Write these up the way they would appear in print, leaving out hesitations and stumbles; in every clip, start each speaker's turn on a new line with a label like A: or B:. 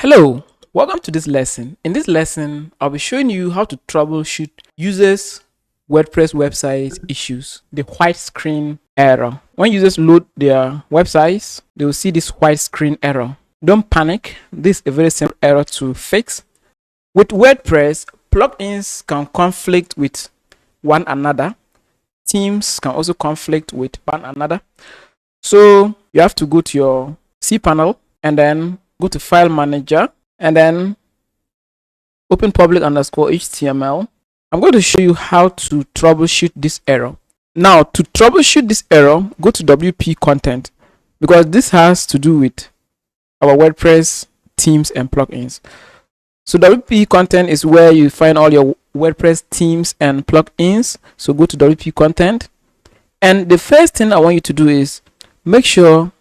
A: Hello, welcome to this lesson. In this lesson, I'll be showing you how to troubleshoot users' WordPress website issues, the white screen error. When users load their websites, they will see this white screen error. Don't panic, this is a very simple error to fix. With WordPress, plugins can conflict with one another. Themes can also conflict with one another. So you have to go to your cPanel and then go to File Manager and then open public_HTML. I'm going to show you how to troubleshoot this error. Now, to troubleshoot this error, go to WP Content because this has to do with our WordPress themes and plugins. So WP Content is where you find all your WordPress themes and plugins. So go to WP Content. And the first thing I want you to do is make sure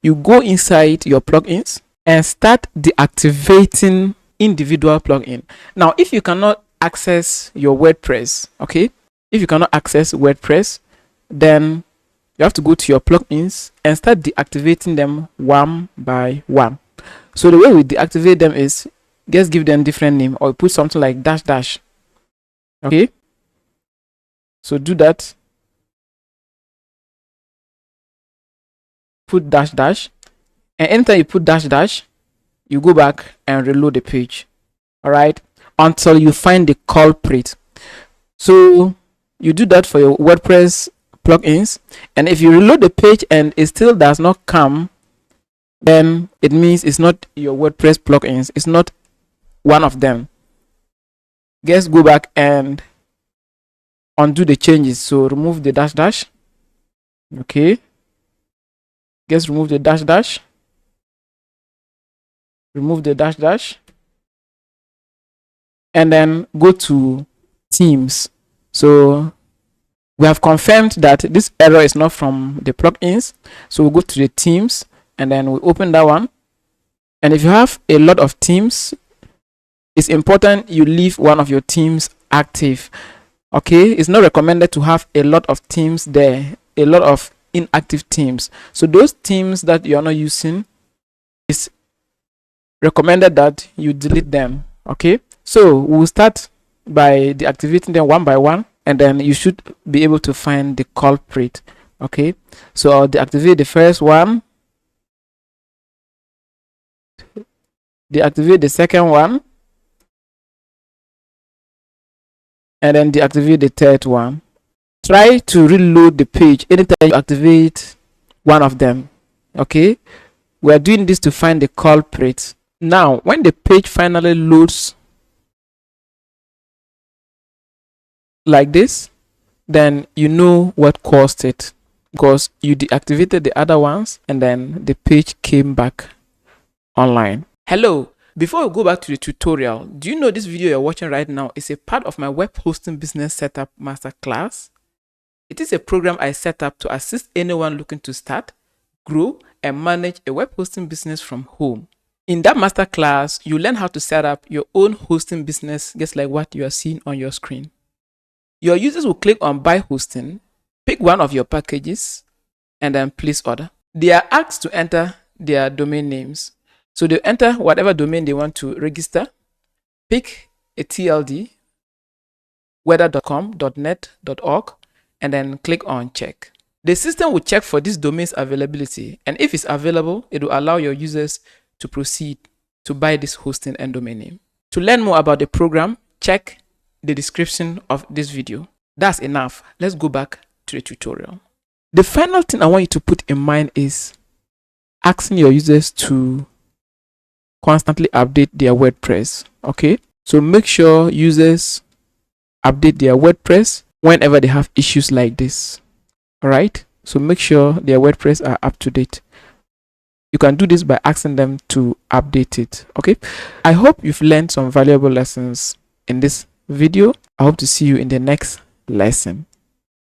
A: you go inside your plugins and start deactivating individual plugin. Now, if you cannot access your WordPress, okay, if you cannot access WordPress, then you have to go to your plugins and start deactivating them one by one. So the way we deactivate them is just give them different name or put something like dash dash. Okay, so do that. Put dash dash, and anytime you put dash dash, you go back and reload the page. All right, until you find the culprit. So you do that for your WordPress plugins, and if you reload the page and it still does not come, then it means it's not your WordPress plugins, it's not one of them. Just go back and undo the changes. So remove the dash dash. Okay, just remove the dash dash, remove the dash dash, and then go to themes. So we have confirmed that this error is not from the plugins, so we'll go to the themes and then we open that one. And if you have a lot of themes, it's important you leave one of your themes active. Okay, it's not recommended to have a lot of themes there, a lot of inactive themes. So those themes that you are not using, is recommended that you delete them. Okay, so we'll start by deactivating them one by one, and then you should be able to find the culprit. Okay, so I'll deactivate the first one, deactivate the second one, and then deactivate the third one. Try to reload the page anytime you activate one of them. Okay, we are doing this to find the culprit. Now, when the page finally loads like this, then you know what caused it, because you deactivated the other ones and then the page came back online. Hello, before we go back to the tutorial, do you know this video you're watching right now is a part of my web hosting business setup masterclass? It is a program I set up to assist anyone looking to start, grow, and manage a web hosting business from home. In that masterclass, you learn how to set up your own hosting business, just like what you are seeing on your screen. Your users will click on Buy Hosting, pick one of your packages, and then place order. They are asked to enter their domain names. So they enter whatever domain they want to register, pick a TLD, weather.com, .net, .org, and then click on check. The system will check for this domain's availability, and if it's available, it will allow your users to proceed to buy this hosting and domain name. To learn more about the program, check the description of this video. That's enough. Let's go back to the tutorial. The final thing I want you to put in mind is asking your users to constantly update their WordPress. Okay, so make sure users update their WordPress whenever they have issues like this. All right, so make sure their WordPress are up to date. You can do this by asking them to update it. Okay, I hope you've learned some valuable lessons in this video. I hope to see you in the next lesson.